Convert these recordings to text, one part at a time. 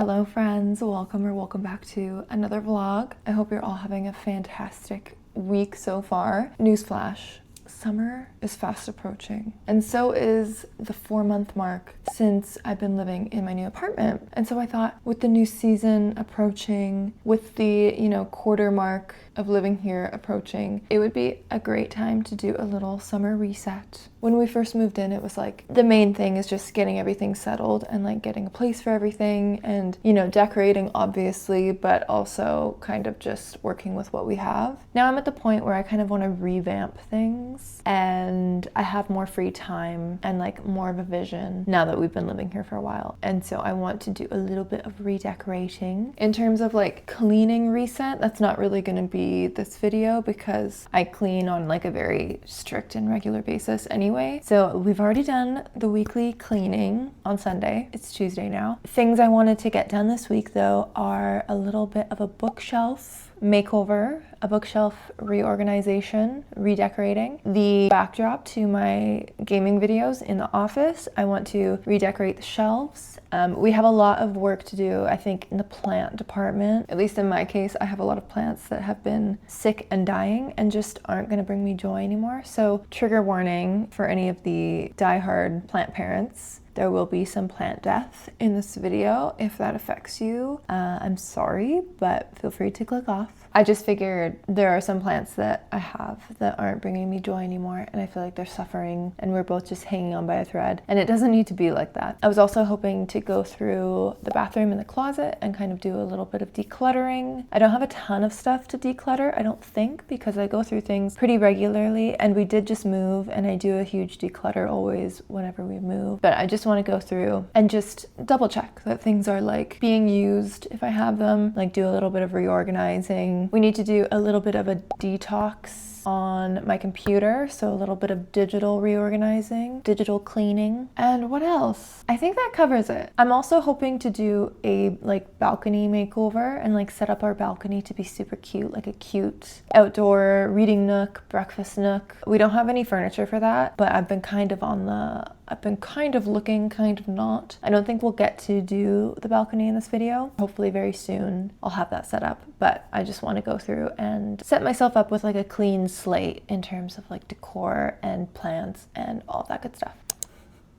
Hello friends, welcome back to another vlog. I hope you're all having a fantastic week so far. Newsflash, summer is fast approaching, and so is the 4-month mark since I've been living in my new apartment. And so I thought, with the new season approaching, with the quarter mark of living here approaching, it would be a great time to do a little summer reset. When we first moved in, it was like the main thing is just getting everything settled and like getting a place for everything and decorating obviously, but also kind of just working with what we have. Now I'm at the point where I kind of want to revamp things, and I have more free time and like more of a vision now that we've been living here for a while. And so I want to do a little bit of redecorating. In terms of like cleaning reset, that's not really going to be this video because I clean on like a very strict and regular basis anyway. So we've already done the weekly cleaning on Sunday. It's Tuesday now. Things I wanted to get done this week though are a little bit of a bookshelf makeover, a bookshelf reorganization, redecorating. The backdrop to my gaming videos in the office, I want to redecorate the shelves. We have a lot of work to do, I think, in the plant department. At least in my case, I have a lot of plants that have been sick and dying and just aren't going to bring me joy anymore. So trigger warning for any of the diehard plant parents. There will be some plant death in this video. If that affects you, I'm sorry, but feel free to click off. I just figured there are some plants that I have that aren't bringing me joy anymore, and I feel like they're suffering and we're both just hanging on by a thread, and it doesn't need to be like that. I was also hoping to go through the bathroom and the closet and kind of do a little bit of decluttering. I don't have a ton of stuff to declutter, I don't think, because I go through things pretty regularly, and we did just move, and I do a huge declutter always whenever we move, but I just want to go through and just double check that things are like being used if I have them, like do a little bit of reorganizing. We need to do a little bit of a detox on my computer, so a little bit of digital reorganizing, digital cleaning. And what else? I think that covers it. I'm also hoping to do a like balcony makeover and like set up our balcony to be super cute, like a cute outdoor reading nook, breakfast nook. We don't have any furniture for that, but I've been kind of looking, kind of not. I don't think we'll get to do the balcony in this video. Hopefully very soon I'll have that set up, but I just want to go through and set myself up with like a clean slate in terms of like decor and plants and all that good stuff.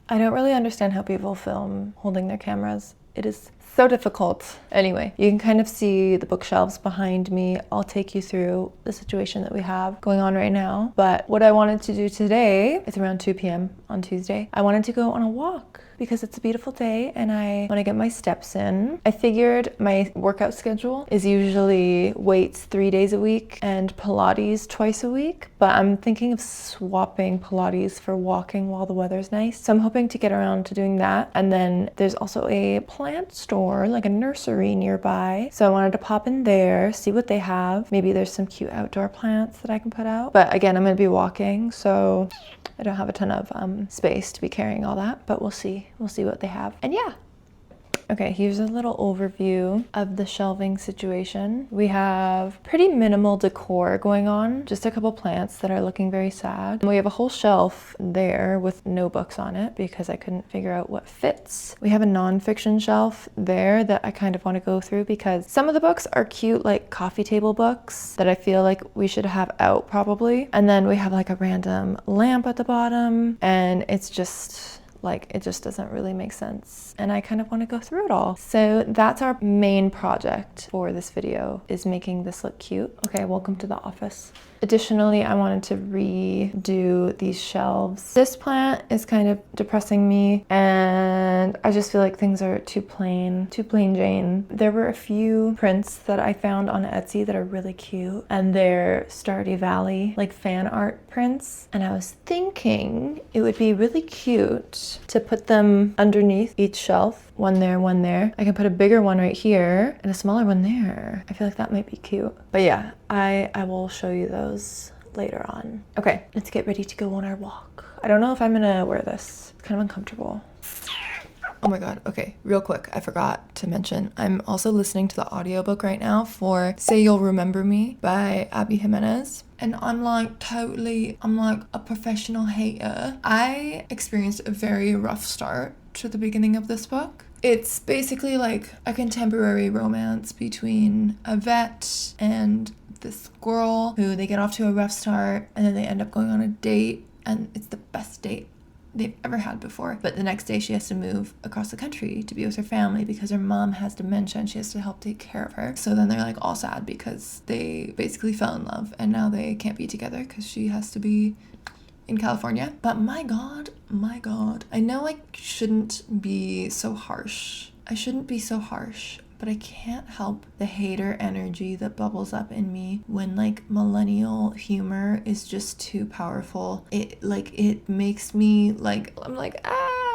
I don't really understand how people film holding their cameras. It is so difficult. Anyway, you can kind of see the bookshelves behind me. I'll take you through the situation that we have going on right now. But what I wanted to do today, it's around 2 p.m. on Tuesday. I wanted to go on a walk because it's a beautiful day and I want to get my steps in. I figured my workout schedule is usually weights 3 days a week and Pilates twice a week, but I'm thinking of swapping Pilates for walking while the weather's nice. So I'm hoping to get around to doing that. And then there's also a plant store, like a nursery nearby. So I wanted to pop in there, see what they have. Maybe there's some cute outdoor plants that I can put out. But again, I'm going to be walking, so I don't have a ton of space to be carrying all that, but we'll see. We'll see what they have. And yeah. Okay, here's a little overview of the shelving situation. We have pretty minimal decor going on, just a couple plants that are looking very sad. And we have a whole shelf there with no books on it because I couldn't figure out what fits. We have a nonfiction shelf there that I kind of want to go through because some of the books are cute, like coffee table books that I feel like we should have out probably. And then we have like a random lamp at the bottom, and it's just like, it just doesn't really make sense. And I kind of want to go through it all. So that's our main project for this video, is making this look cute. Okay, welcome to the office. Additionally, I wanted to redo these shelves. This plant is kind of depressing me, and I just feel like things are too plain Jane. There were a few prints that I found on Etsy that are really cute, and they're Stardew Valley, like fan art prints. And I was thinking it would be really cute to put them underneath each shelf. One there, one there. I can put a bigger one right here and a smaller one there. I feel like that might be cute. But yeah, I will show you those later on. Okay, let's get ready to go on our walk. I don't know if I'm gonna wear this. It's kind of uncomfortable. Oh my god, okay, real quick, I forgot to mention, I'm also listening to the audiobook right now for Say You'll Remember Me by Abby Jimenez. And I'm like a professional hater. I experienced a very rough start to the beginning of this book. It's basically like a contemporary romance between a vet and this girl who they get off to a rough start, and then they end up going on a date, and it's the best date they've ever had before. But the next day she has to move across the country to be with her family because her mom has dementia and she has to help take care of her. So then they're like all sad because they basically fell in love and now they can't be together because she has to be in California. But my god, I know I shouldn't be so harsh. But I can't help the hater energy that bubbles up in me when like millennial humor is just too powerful. It makes me like, I'm like,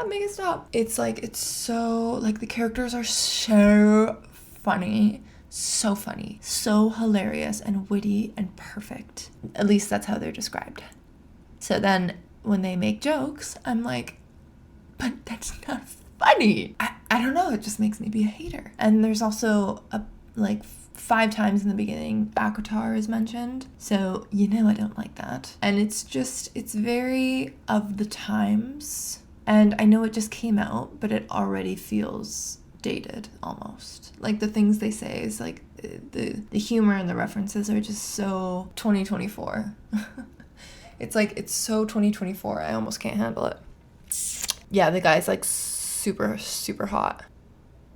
make it stop. It's like, it's so, like the characters are so funny, so hilarious and witty and perfect. At least that's how they're described. So then when they make jokes, I'm like, but that's not funny. I don't know, it just makes me be a hater. And there's also like 5 times in the beginning Bakatar is mentioned, so I don't like that. And it's very of the times, and I know it just came out, but it already feels dated almost. Like the things they say is like the humor and the references are just so 2024. It's like, it's so 2024, I almost can't handle it. Yeah, the guy's like super hot,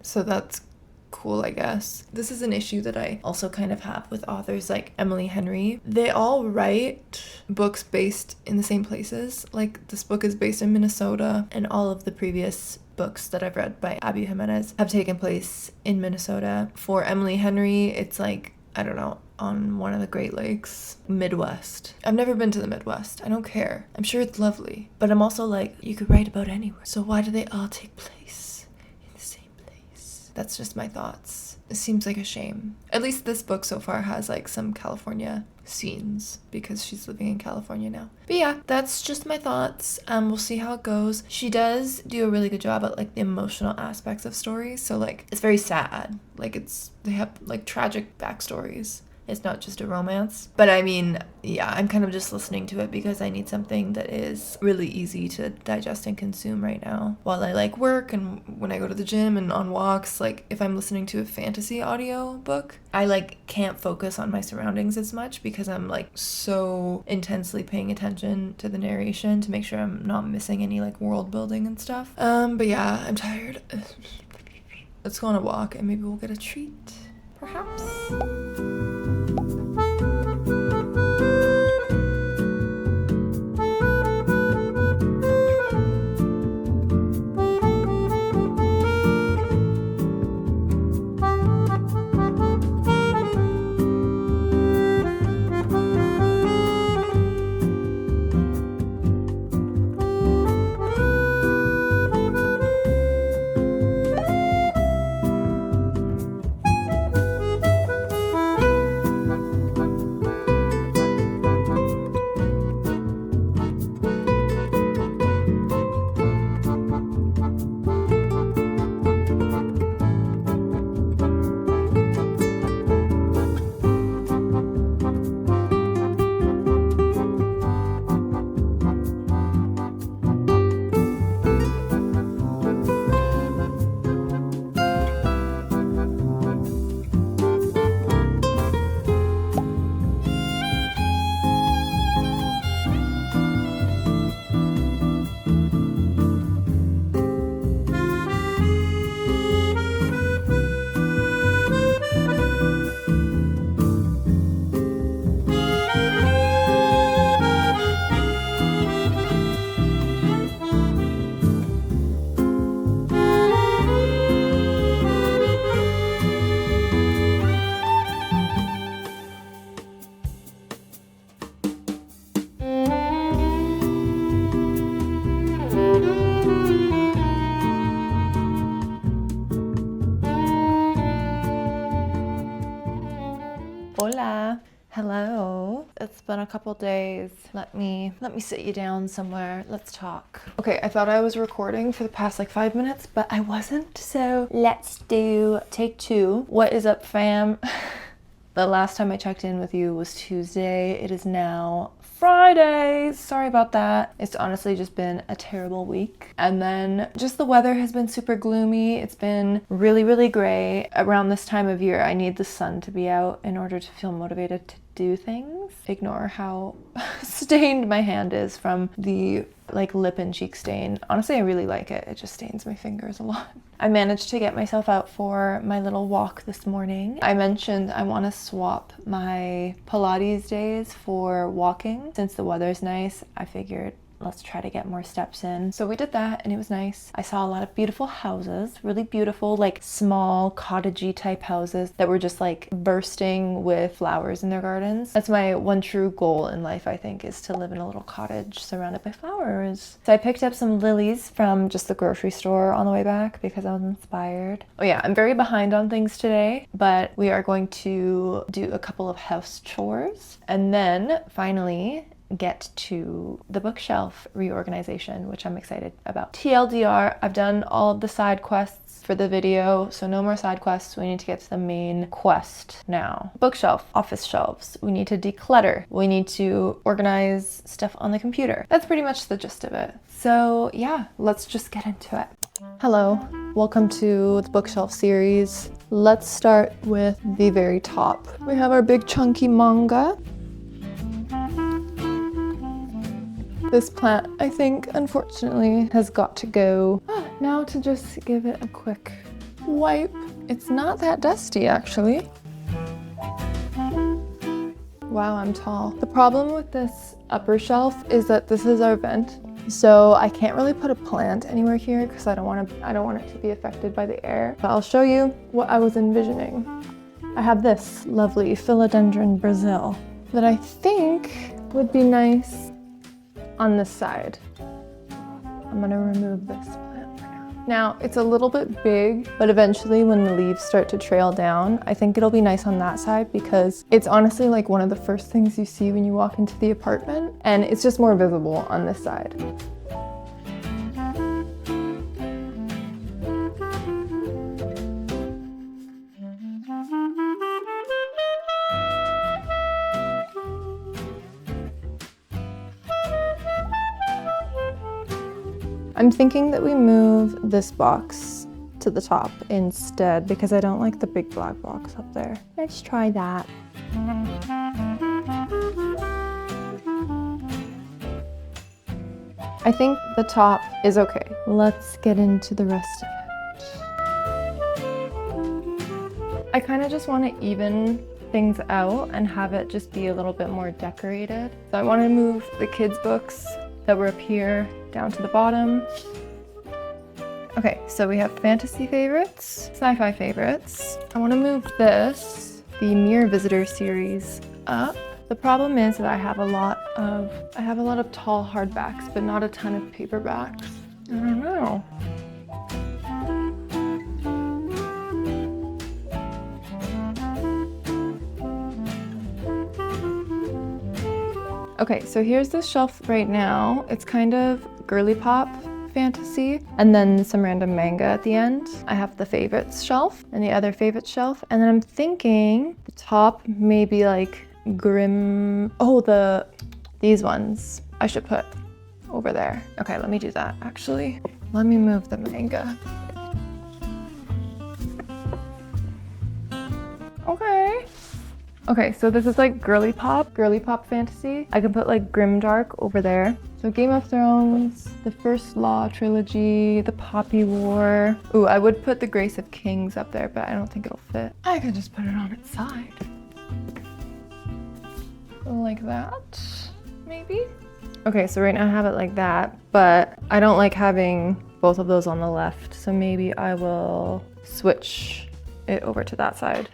so that's cool, I guess. This is an issue that I also kind of have with authors like Emily Henry. They all write books based in the same places. Like this book is based in Minnesota, and all of the previous books that I've read by Abby Jimenez have taken place in Minnesota. For Emily Henry, it's like, I don't know, on one of the Great Lakes, Midwest. I've never been to the Midwest. I don't care. I'm sure it's lovely. But I'm also like, you could write about anywhere. So why do they all take place in the same place? That's just my thoughts. It seems like a shame. At least this book so far has like some California scenes because she's living in California now. But yeah, that's just my thoughts. We'll see how it goes. She does do a really good job at like the emotional aspects of stories. So like, it's very sad. Like they have like tragic backstories. It's not just a romance. But I mean, yeah, I'm kind of just listening to it because I need something that is really easy to digest and consume right now while I like work and when I go to the gym and on walks. Like if I'm listening to a fantasy audio book, I like can't focus on my surroundings as much because I'm like so intensely paying attention to the narration to make sure I'm not missing any like world building and stuff. But yeah, I'm tired. Let's go on a walk and maybe we'll get a treat, perhaps. Hola. Hello. It's been a couple days. Let me sit you down somewhere. Let's talk. Okay, I thought I was recording for the past like 5 minutes, but I wasn't. So let's do take 2. What is up, fam? The last time I checked in with you was Tuesday. It is now Friday. Sorry about that. It's honestly just been a terrible week. And then just the weather has been super gloomy. It's been really, really gray. Around this time of year, I need the sun to be out in order to feel motivated to do things. Ignore how stained my hand is from the lip and cheek stain. Honestly, I really like it. It just stains my fingers a lot. I managed to get myself out for my little walk this morning. I mentioned I want to swap my Pilates days for walking. Since the weather's nice, I figured let's try to get more steps in. So we did that and it was nice. I saw a lot of beautiful houses, really beautiful, small cottagey type houses that were just bursting with flowers in their gardens. That's my one true goal in life, I think, is to live in a little cottage surrounded by flowers. So I picked up some lilies from just the grocery store on the way back because I was inspired. Oh yeah, I'm very behind on things today, but we are going to do a couple of house chores and then finally get to the bookshelf reorganization, which I'm excited about. TLDR, I've done all of the side quests for the video, so no more side quests. We need to get to the main quest now. Bookshelf, office shelves. We need to declutter. We need to organize stuff on the computer. That's pretty much the gist of it. So yeah, let's just get into it. Hello, welcome to the bookshelf series. Let's start with the very top. We have our big chunky manga. This plant, I think, unfortunately, has got to go. Now to just give it a quick wipe. It's not that dusty, actually. Wow, I'm tall. The problem with this upper shelf is that this is our vent. So I can't really put a plant anywhere here because I don't want it to be affected by the air. But I'll show you what I was envisioning. I have this lovely philodendron Brazil that I think would be nice on this side. I'm gonna remove this plant for now. Now, it's a little bit big, but eventually when the leaves start to trail down, I think it'll be nice on that side because it's honestly one of the first things you see when you walk into the apartment, and it's just more visible on this side. I'm thinking that we move this box to the top instead because I don't like the big black box up there. Let's try that. I think the top is okay. Let's get into the rest of it. I kind of just want to even things out and have it just be a little bit more decorated. So I want to move the kids' books that were up here down to the bottom. Okay, so we have fantasy favorites, sci-fi favorites. I want to move this, the Mirror Visitor series, up. The problem is that I have a lot of tall hardbacks, but not a ton of paperbacks. I don't know. Okay, so here's the shelf right now. It's kind of girly pop fantasy, and then some random manga at the end. I have the favorites shelf and the other favorites shelf, and then I'm thinking the top maybe grim. Oh, these ones I should put over there. Okay, let me do that actually. Let me move the manga. Okay, so this is girly pop fantasy. I can put grimdark over there. So Game of Thrones, the First Law trilogy, the Poppy War. Ooh, I would put the Grace of Kings up there, but I don't think it'll fit. I could just put it on its side. Like that, maybe? Okay, so right now I have it like that, but I don't like having both of those on the left, so maybe I will switch it over to that side.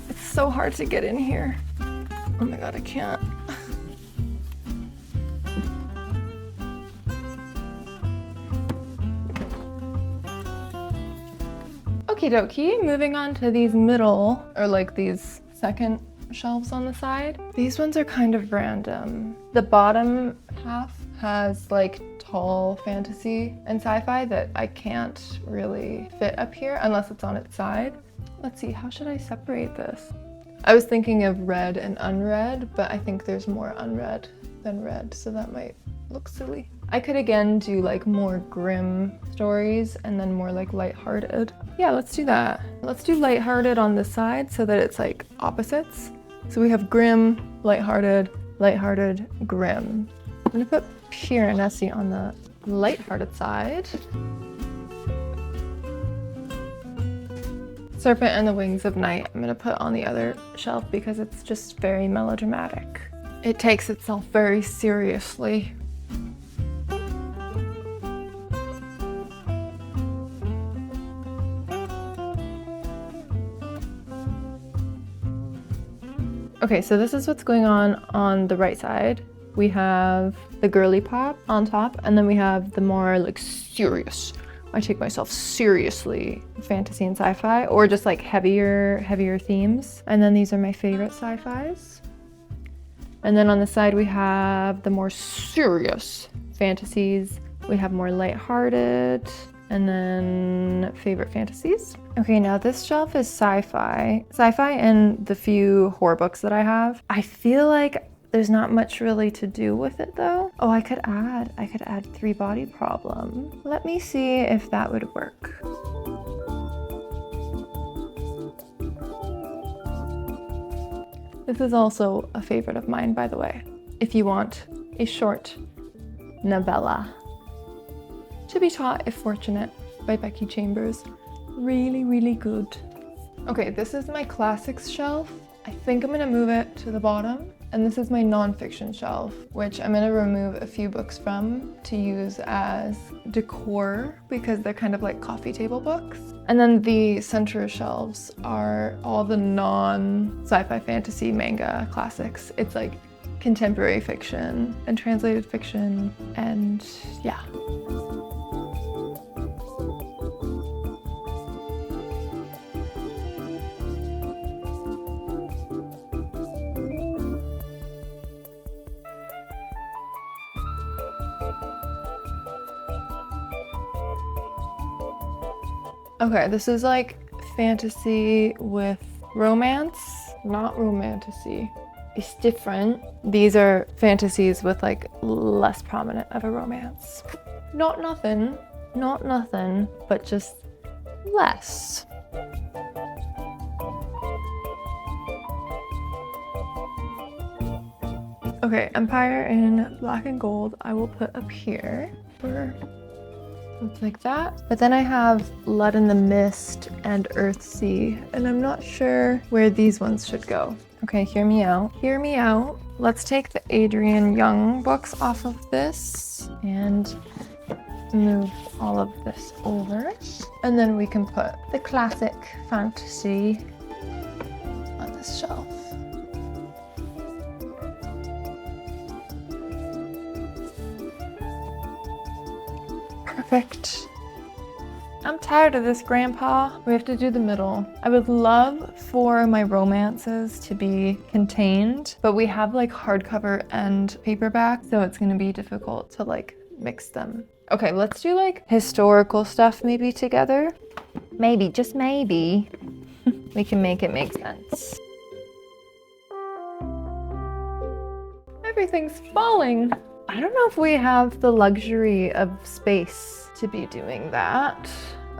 It's so hard to get in here. Oh my god, I can't. Okie dokie, moving on to these middle, or these second shelves on the side. These ones are kind of random. The bottom half has tall fantasy and sci-fi that I can't really fit up here unless it's on its side. Let's see, how should I separate this? I was thinking of read and unread, but I think there's more unread than read, so that might look silly. I could again do like more grim stories and then more like lighthearted. Yeah, let's do that. Let's do lighthearted on this side so that it's like opposites. So we have grim, lighthearted, lighthearted, grim. I'm gonna put Pure and Nessie on the lighthearted side. Serpent and the Wings of Night I'm gonna put on the other shelf because it's just very melodramatic. It takes itself very seriously. Okay, so this is what's going on the right side. We have the girly pop on top, and then we have the more like serious, I take myself seriously, fantasy and sci-fi, or just like heavier themes. And then these are my favorite sci-fis. And then on the side we have the more serious fantasies. We have more lighthearted, and then favorite fantasies. Okay, now this shelf is sci-fi. Sci-fi and the few horror books that I have. I feel like there's not much really to do with it though. Oh, I could add 3 Body Problem. Let me see if that would work. This is also a favorite of mine, by the way. If you want a short novella. To Be Taught If Fortunate by Becky Chambers. Really, really good. Okay, this is my classics shelf. I think I'm gonna move it to the bottom. And this is my nonfiction shelf, which I'm gonna remove a few books from to use as decor because they're kind of like coffee table books. And then the center shelves are all the non-sci-fi fantasy manga classics. It's like contemporary fiction and translated fiction, and yeah. Okay, this is like fantasy with romance, not romantasy. It's different. These are fantasies with like less prominent of a romance. Not nothing, but just less. Okay, Empire in black and gold, I will put up here for looks like that. But then I have Blood in the Mist and Earthsea, and I'm not sure where these ones should go. Okay, hear me out. Hear me out. Let's take the Adrienne Young books off of this and move all of this over. And then we can put the classic fantasy on this shelf. Perfect. I'm tired of this, Grandpa. We have to do the middle. I would love for my romances to be contained, but we have like hardcover and paperback, so it's gonna be difficult to like mix them. Okay, let's do like historical stuff maybe together. Maybe, just maybe, we can make it make sense. Everything's falling. I don't know if we have the luxury of space to be doing that.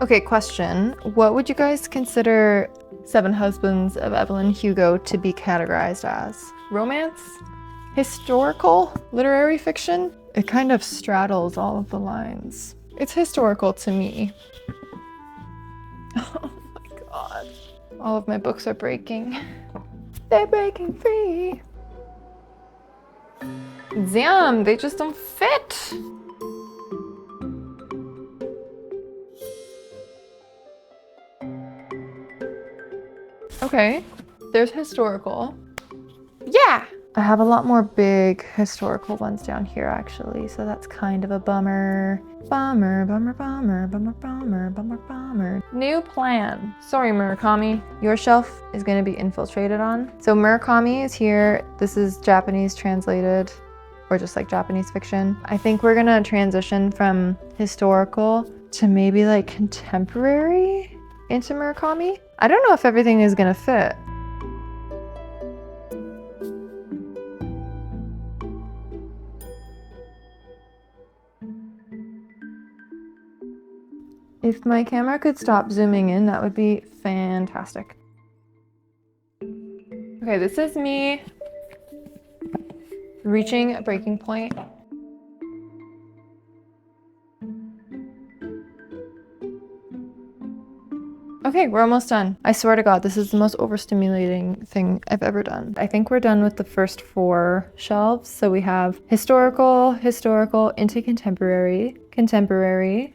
Okay, question. What would you guys consider Seven Husbands of Evelyn Hugo to be categorized as? Romance? Historical? Literary fiction? It kind of straddles all of the lines. It's historical to me. Oh my god. All of my books are breaking. They're breaking free. Damn, they just don't fit. Okay, there's historical. Yeah! I have a lot more big historical ones down here actually, so that's kind of a bummer. Bummer, bummer, bummer, bummer, bummer, bummer, bummer. New plan. Sorry, Murakami. Your shelf is gonna be infiltrated on. So Murakami is here. This is Japanese translated, or just like Japanese fiction. I think we're gonna transition from historical to maybe like contemporary into Murakami. I don't know if everything is gonna fit. If my camera could stop zooming in, that would be fantastic. Okay, this is me reaching a breaking point. Okay, we're almost done. I swear to God, this is the most overstimulating thing I've ever done. I think we're done with the first 4 shelves. So we have historical, into contemporary,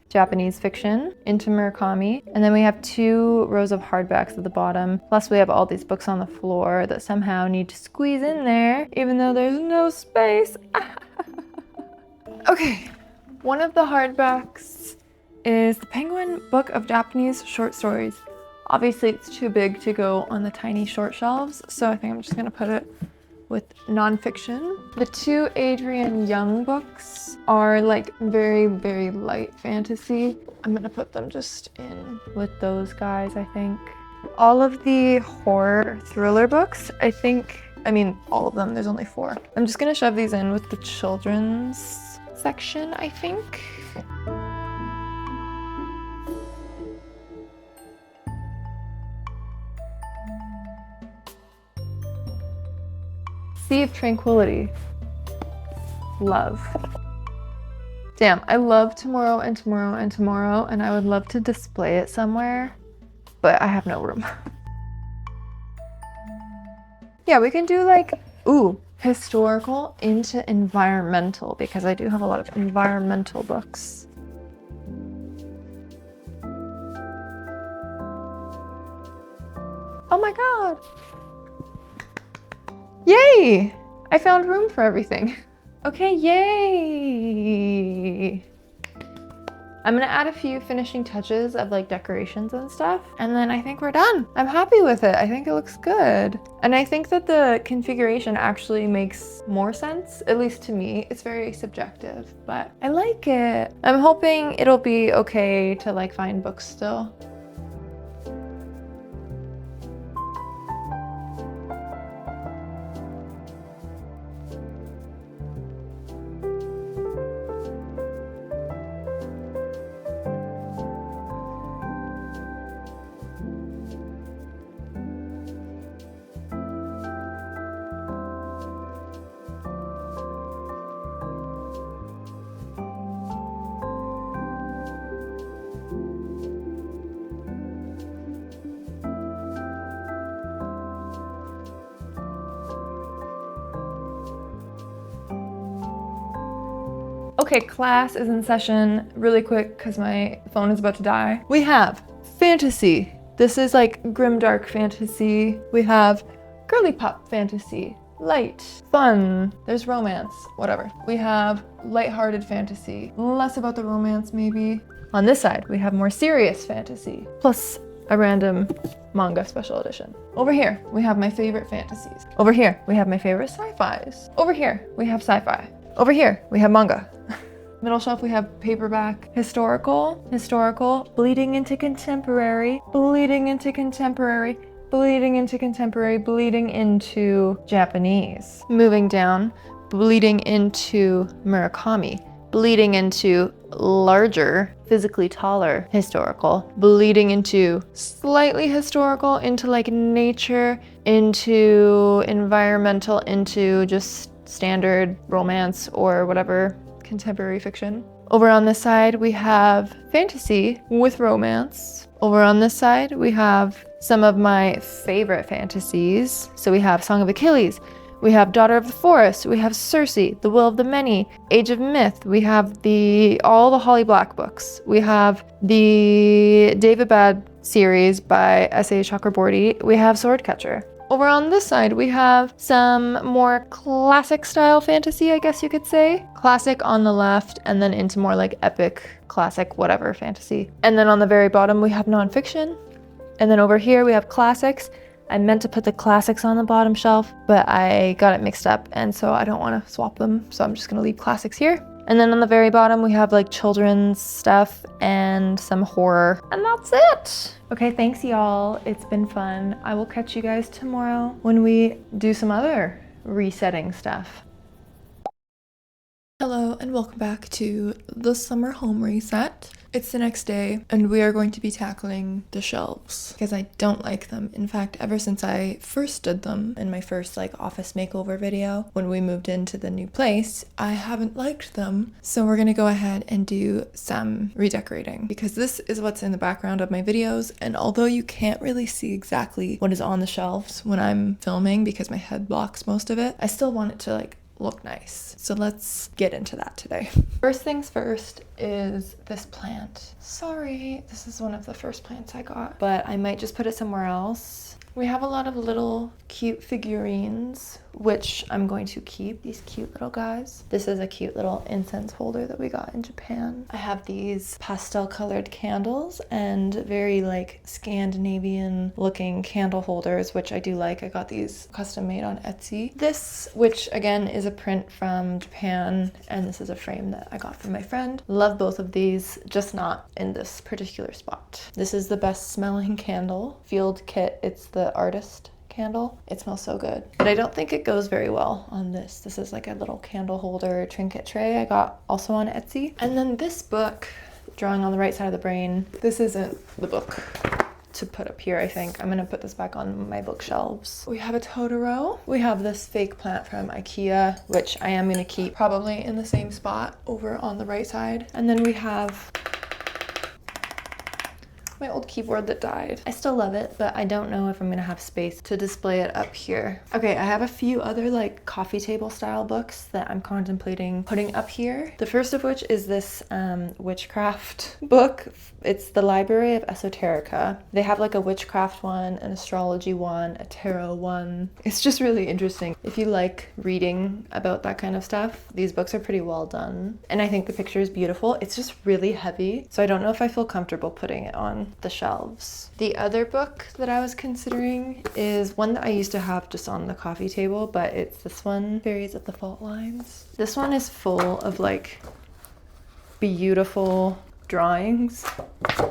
Japanese fiction, into Murakami. And then we have 2 rows of hardbacks at the bottom. Plus we have all these books on the floor that somehow need to squeeze in there, even though there's no space. Okay, one of the hardbacks is the Penguin Book of Japanese Short Stories. Obviously it's too big to go on the tiny short shelves, so I think I'm just gonna put it with nonfiction. The 2 Adrienne Young books are like very, very light fantasy. I'm gonna put them just in with those guys, I think. All of the horror thriller books, I mean all of them, there's only 4. I'm just gonna shove these in with the children's section, I think. Sea of Tranquility. Love. Damn, I love Tomorrow and Tomorrow and Tomorrow, and I would love to display it somewhere, but I have no room. Yeah, we can do like, historical into environmental, because I do have a lot of environmental books. Oh my God. Yay! I found room for everything. Okay, yay! I'm gonna add a few finishing touches of like decorations and stuff, and then I think we're done. I'm happy with it. I think it looks good. And I think that the configuration actually makes more sense, at least to me. It's very subjective, but I like it. I'm hoping it'll be okay to like find books still. Okay, class is in session really quick because my phone is about to die. We have fantasy. This is like grimdark fantasy. We have girly pop fantasy, light, fun. There's romance, whatever. We have lighthearted fantasy, less about the romance maybe. On this side, we have more serious fantasy, plus a random manga special edition. Over here, we have my favorite fantasies. Over here, we have my favorite sci-fis. Over here, we have sci-fi. Over here, we have manga. Middle shelf, we have paperback, historical, bleeding into contemporary, bleeding into contemporary, bleeding into contemporary, bleeding into Japanese. Moving down, bleeding into Murakami, bleeding into larger, physically taller historical, bleeding into slightly historical, into like nature, into environmental, into just standard romance or whatever, contemporary fiction. Over on this side, we have fantasy with romance. Over on this side, we have some of my favorite fantasies. So we have Song of Achilles, we have Daughter of the Forest, we have Circe, The Will of the Many, Age of Myth, we have all the Holly Black books, we have the David Bad series by S.A. Chakraborty, we have Swordcatcher. Over on this side, we have some more classic style fantasy, I guess you could say. Classic on the left, and then into more like epic, classic, whatever fantasy. And then on the very bottom, we have nonfiction. And then over here, we have classics. I meant to put the classics on the bottom shelf, but I got it mixed up, and so I don't want to swap them. So I'm just gonna leave classics here. And then on the very bottom, we have like children's stuff and some horror. And that's it. Okay, thanks y'all. It's been fun. I will catch you guys tomorrow when we do some other resetting stuff. Hello and welcome back to the summer home reset. It's the next day and we are going to be tackling the shelves because I don't like them. In fact, ever since I first did them in my first like office makeover video when we moved into the new place, I haven't liked them. So we're gonna go ahead and do some redecorating because this is what's in the background of my videos. And although you can't really see exactly what is on the shelves when I'm filming because my head blocks most of it, I still want it to like look nice. So let's get into that today. First things first is this plant. Sorry, this is one of the first plants I got, but I might just put it somewhere else. We have a lot of little cute figurines, which I'm going to keep, these cute little guys. This is a cute little incense holder that we got in Japan. I have these pastel colored candles and very like Scandinavian looking candle holders, which I do like. I got these custom made on Etsy. This, which again is a print from Japan, and this is a frame that I got from my friend. Love both of these, just not in this particular spot. This is the best smelling candle, Field Kit. It's the artist candle. It smells so good, but I don't think it goes very well on this. This is like a little candle holder trinket tray I got also on Etsy. And then this book, Drawing on the Right Side of the Brain. This isn't the book to put up here, I think. I'm gonna put this back on my bookshelves. We have a Totoro. We have this fake plant from IKEA, which I am gonna keep probably in the same spot over on the right side. And then we have my old keyboard that died. I still love it, but I don't know if I'm gonna have space to display it up here. Okay, I have a few other like coffee table style books that I'm contemplating putting up here. The first of which is this witchcraft book. It's the Library of Esoterica. They have like a witchcraft one, an astrology one, a tarot one. It's just really interesting. If you like reading about that kind of stuff, these books are pretty well done. And I think the picture is beautiful. It's just really heavy, so I don't know if I feel comfortable putting it on the shelves. The other book that I was considering is one that I used to have just on the coffee table, but it's this one, Fairies of the Fault Lines. This one is full of like beautiful drawings.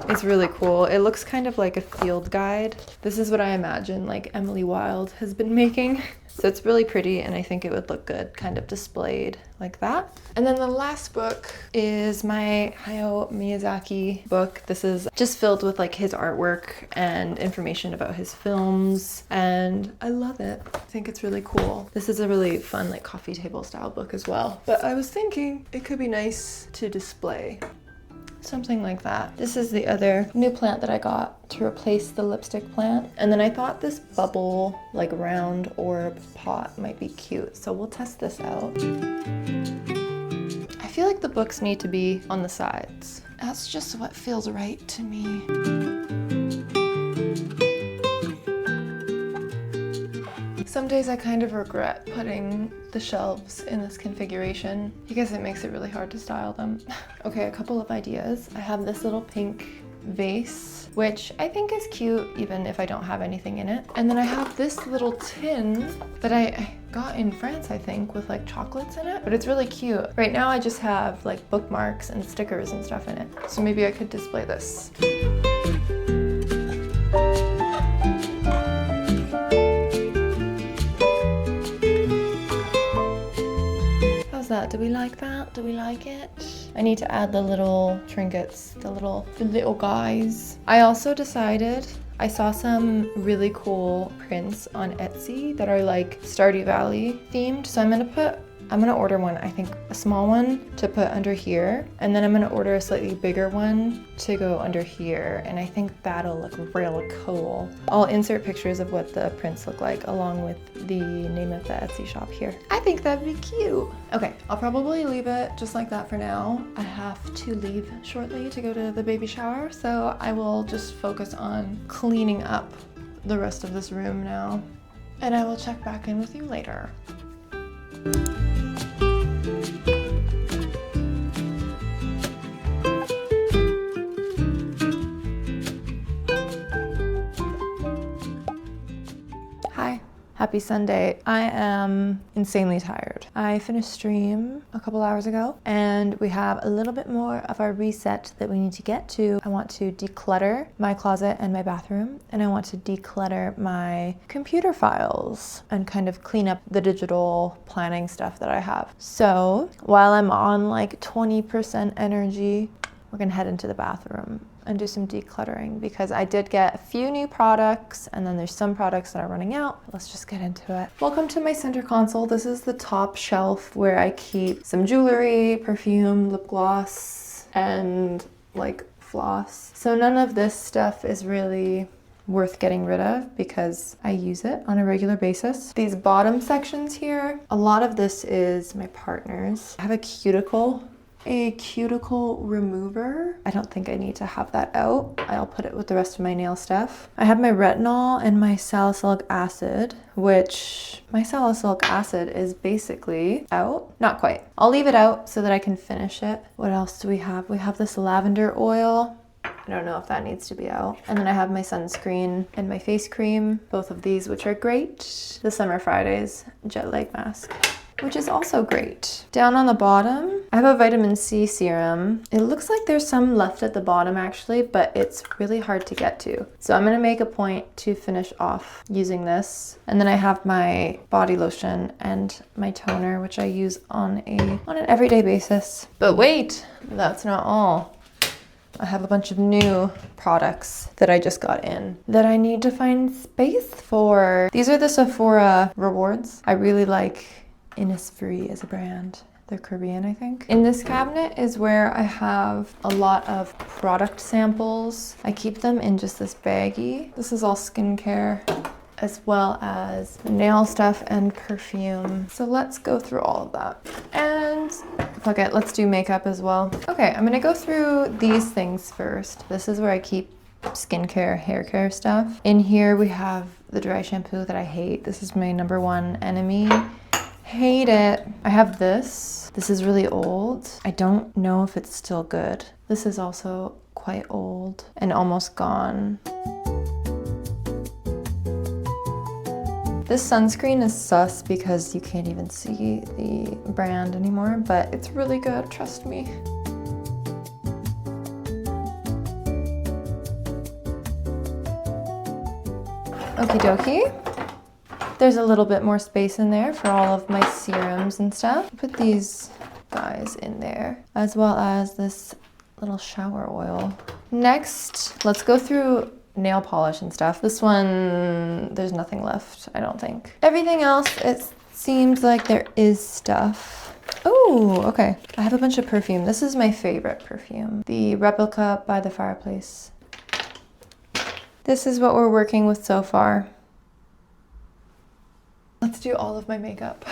It's really cool. It looks kind of like a field guide. This is what I imagine like Emily Wilde has been making. So it's really pretty and I think it would look good kind of displayed like that. And then the last book is my Hayao Miyazaki book. This is just filled with like his artwork and information about his films, and I love it. I think it's really cool. This is a really fun like coffee table style book as well. But I was thinking it could be nice to display. Something like that. This is the other new plant that I got to replace the lipstick plant. And then I thought this bubble, like round orb pot might be cute. So we'll test this out. I feel like the books need to be on the sides. That's just what feels right to me. Some days I kind of regret putting the shelves in this configuration because it makes it really hard to style them. Okay, a couple of ideas. I have this little pink vase, which I think is cute even if I don't have anything in it. And then I have this little tin that I got in France, I think, with like chocolates in it, but it's really cute. Right now I just have like bookmarks and stickers and stuff in it. So maybe I could display this. That? Do we like that? Do we like it? I need to add the little trinkets, the little guys. I also decided, I saw some really cool prints on Etsy that are like Stardew Valley themed. So I'm gonna order one, I think a small one to put under here, and then I'm gonna order a slightly bigger one to go under here, and I think that'll look real cool. I'll insert pictures of what the prints look like along with the name of the Etsy shop here. I think that'd be cute. Okay, I'll probably leave it just like that for now. I have to leave shortly to go to the baby shower, so I will just focus on cleaning up the rest of this room now, and I will check back in with you later. Happy Sunday. I am insanely tired. I finished stream a couple hours ago and we have a little bit more of our reset that we need to get to. I want to declutter my closet and my bathroom, and I want to declutter my computer files and kind of clean up the digital planning stuff that I have. So while I'm on like 20% energy, we're gonna head into the bathroom and do some decluttering because I did get a few new products and then there's some products that are running out. Let's just get into it. Welcome to my center console. This is the top shelf where I keep some jewelry, perfume, lip gloss, and like floss. So none of this stuff is really worth getting rid of because I use it on a regular basis. These bottom sections here, a lot of this is my partner's. I have a cuticle remover. I don't think I need to have that out. I'll put it with the rest of my nail stuff. I have my retinol and my salicylic acid, which my salicylic acid is basically out. Not quite. I'll leave it out so that I can finish it. What else do we have? We have this lavender oil. I don't know if that needs to be out. And then I have my sunscreen and my face cream, both of these, which are great. The Summer Fridays jet lag mask, which is also great. Down on the bottom, I have a vitamin C serum. It looks like there's some left at the bottom actually, but it's really hard to get to. So I'm gonna make a point to finish off using this. And then I have my body lotion and my toner, which I use on an everyday basis. But wait, that's not all. I have a bunch of new products that I just got in that I need to find space for. These are the Sephora rewards. I really like Innisfree as a brand. They're Korean, I think. In this cabinet is where I have a lot of product samples. I keep them in just this baggie. This is all skincare, as well as nail stuff and perfume. So let's go through all of that. And fuck it, let's do makeup as well. Okay, I'm gonna go through these things first. This is where I keep skincare, hair care stuff. In here we have the dry shampoo that I hate. This is my number one enemy. Hate it. I have this. This is really old. I don't know if it's still good. This is also quite old and almost gone. This sunscreen is sus because you can't even see the brand anymore, but it's really good, trust me. Okie dokie. There's a little bit more space in there for all of my serums and stuff. Put these guys in there, as well as this little shower oil. Next, let's go through nail polish and stuff. This one, there's nothing left, I don't think. Everything else, it seems like there is stuff. Oh, okay. I have a bunch of perfume. This is my favorite perfume. The Replica by the Fireplace. This is what we're working with so far. Let's do all of my makeup.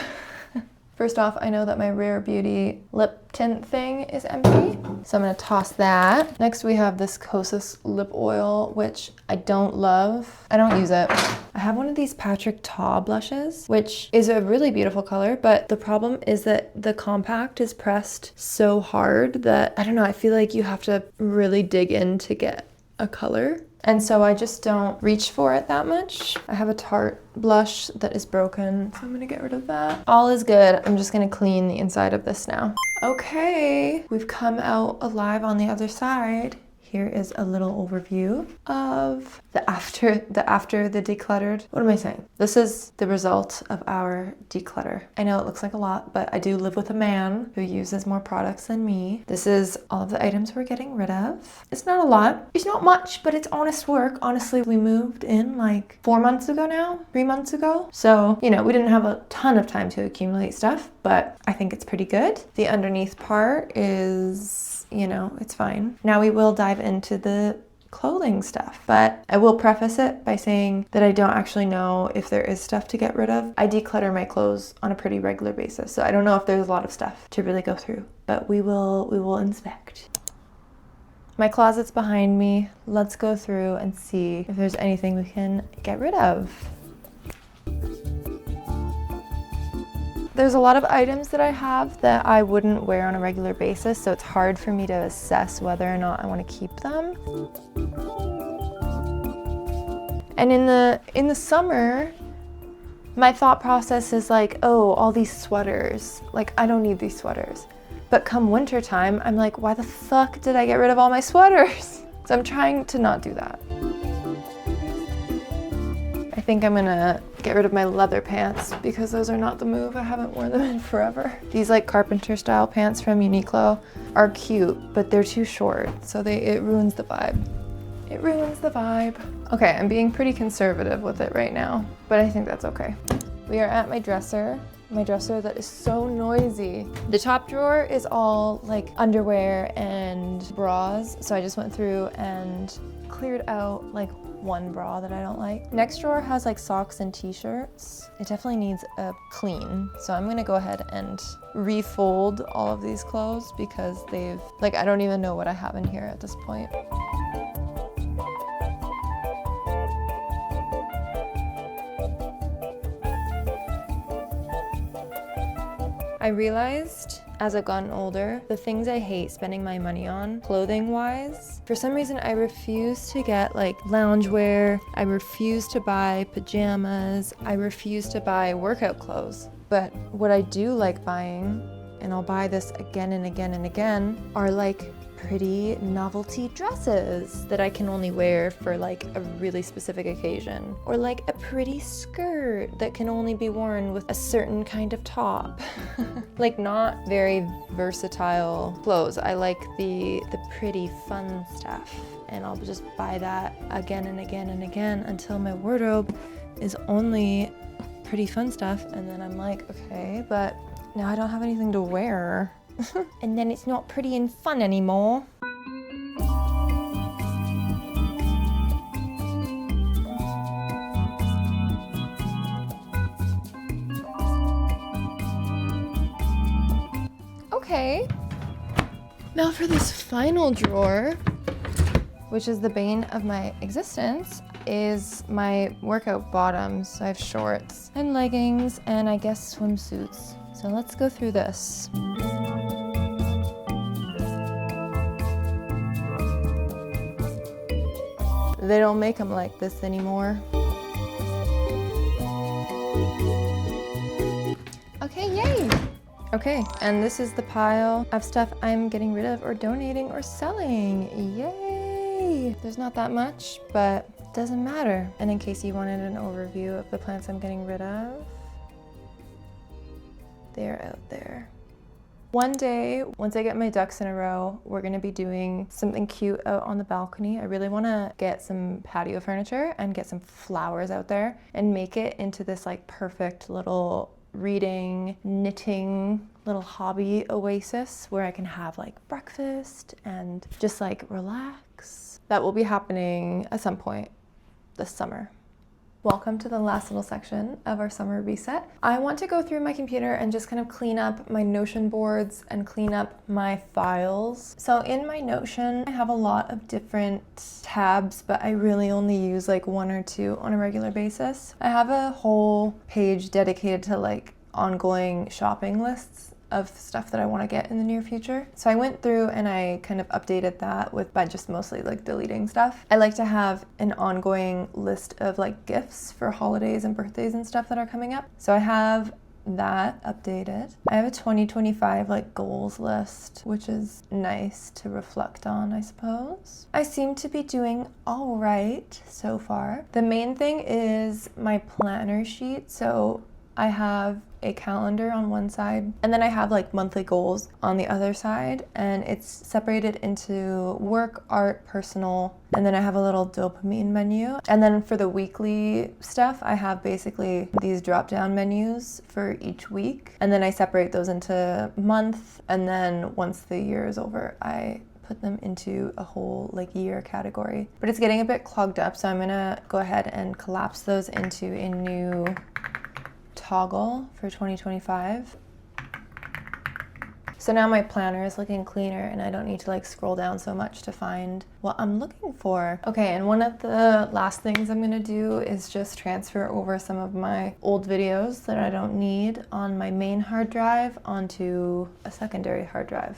First off, I know that my Rare Beauty lip tint thing is empty, so I'm gonna toss that. Next we have this Kosas lip oil, which I don't love. I don't use it. I have one of these Patrick Ta blushes, which is a really beautiful color, but the problem is that the compact is pressed so hard that, I don't know, I feel like you have to really dig in to get a color. And so I just don't reach for it that much. I have a Tarte blush that is broken, so I'm gonna get rid of that. All is good. I'm just gonna clean the inside of this now. Okay, we've come out alive on the other side. Here is a little overview of the after the decluttered. What am I saying? This is the result of our declutter. I know it looks like a lot, but I do live with a man who uses more products than me. This is all of the items we're getting rid of. It's not a lot. It's not much, but it's honest work. Honestly, we moved in like 4 months ago now, 3 months ago. So, you know, we didn't have a ton of time to accumulate stuff, but I think it's pretty good. The underneath part is, you know, it's fine. Now we will dive into the clothing stuff, but I will preface it by saying that I don't actually know if there is stuff to get rid of. I declutter my clothes on a pretty regular basis, so I don't know if there's a lot of stuff to really go through, but we will inspect. My closet's behind me. Let's go through and see if there's anything we can get rid of. There's a lot of items that I have that I wouldn't wear on a regular basis, so it's hard for me to assess whether or not I want to keep them. And in the summer, My thought process is like, oh, all these sweaters, like I don't need these sweaters. But come winter time, I'm like, why the fuck did I get rid of all my sweaters? So I'm trying to not do that. I think I'm gonna get rid of my leather pants because those are not the move. I haven't worn them in forever. These like carpenter style pants from Uniqlo are cute, but they're too short, so it ruins the vibe. It ruins the vibe. Okay, I'm being pretty conservative with it right now, but I think that's okay. We are at my dresser that is so noisy. The top drawer is all like underwear and bras, so I just went through and cleared out like one bra that I don't like. Next drawer has like socks and t-shirts. It definitely needs a clean, so I'm gonna go ahead and refold all of these clothes because I don't even know what I have in here at this point. I realized as I've gotten older, the things I hate spending my money on, clothing-wise, for some reason I refuse to get like loungewear, I refuse to buy pajamas, I refuse to buy workout clothes. But what I do like buying, and I'll buy this again and again and again, are like pretty novelty dresses that I can only wear for like a really specific occasion. Or like a pretty skirt that can only be worn with a certain kind of top. Like not very versatile clothes. I like the pretty fun stuff. And I'll just buy that again and again and again until my wardrobe is only pretty fun stuff. And then I'm like, okay, but now I don't have anything to wear. And then it's not pretty and fun anymore. Okay. Now for this final drawer, which is the bane of my existence, is my workout bottoms. So I have shorts and leggings and I guess swimsuits. So let's go through this. They don't make them like this anymore. Okay, yay! Okay, and this is the pile of stuff I'm getting rid of or donating or selling. Yay! There's not that much, but it doesn't matter. And in case you wanted an overview of the plants I'm getting rid of, they're out there. One day, once I get my ducks in a row, we're gonna be doing something cute out on the balcony. I really wanna get some patio furniture and get some flowers out there and make it into this like perfect little reading, knitting, little hobby oasis where I can have like breakfast and just like relax. That will be happening at some point this summer. Welcome to the last little section of our summer reset. I want to go through my computer and just kind of clean up my Notion boards and clean up my files. So in my Notion, I have a lot of different tabs, but I really only use like one or two on a regular basis. I have a whole page dedicated to like ongoing shopping lists of stuff that I want to get in the near future. So I went through and I kind of updated that by just mostly like deleting stuff. I like to have an ongoing list of like gifts for holidays and birthdays and stuff that are coming up. So I have that updated. I have a 2025 like goals list, which is nice to reflect on, I suppose. I seem to be doing all right so far. The main thing is my planner sheet. So I have a calendar on one side and then I have like monthly goals on the other side, and it's separated into work, art, personal, and then I have a little dopamine menu. And then for the weekly stuff, I have basically these drop down menus for each week, and then I separate those into month, and then once the year is over, I put them into a whole like year category. But it's getting a bit clogged up, so I'm gonna go ahead and collapse those into a new toggle for 2025. So now my planner is looking cleaner and I don't need to like scroll down so much to find what I'm looking for. Okay, and one of the last things I'm gonna do is just transfer over some of my old videos that I don't need on my main hard drive onto a secondary hard drive.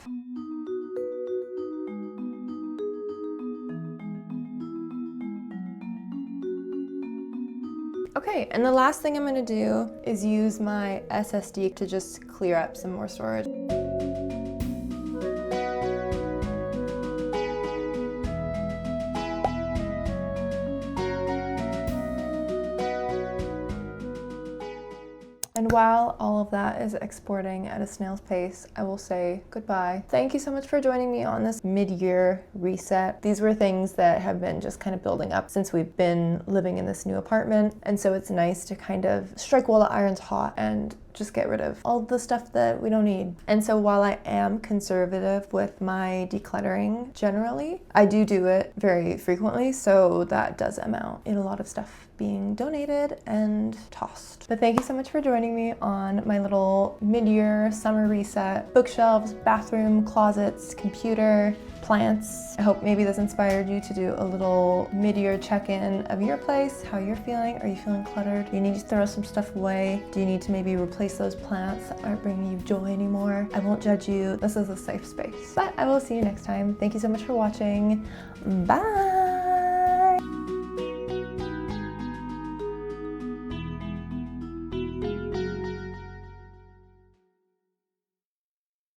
Okay, and the last thing I'm gonna do is use my SSD to just clear up some more storage. And while all of that is exporting at a snail's pace, I will say goodbye. Thank you so much for joining me on this mid-year reset. These were things that have been just kind of building up since we've been living in this new apartment. And so it's nice to kind of strike while the iron's hot and just get rid of all the stuff that we don't need. And so while I am conservative with my decluttering generally, I do it very frequently, so that does amount in a lot of stuff being donated and tossed. But thank you so much for joining me on my little mid-year summer reset. Bookshelves, bathroom, closets, computer, plants. I hope maybe this inspired you to do a little mid-year check-in of your place, how you're feeling. Are you feeling cluttered? Do you need to throw some stuff away? Do you need to maybe replace those plants that aren't bringing you joy anymore? I won't judge you. This is a safe space. But I will see you next time. Thank you so much for watching. Bye!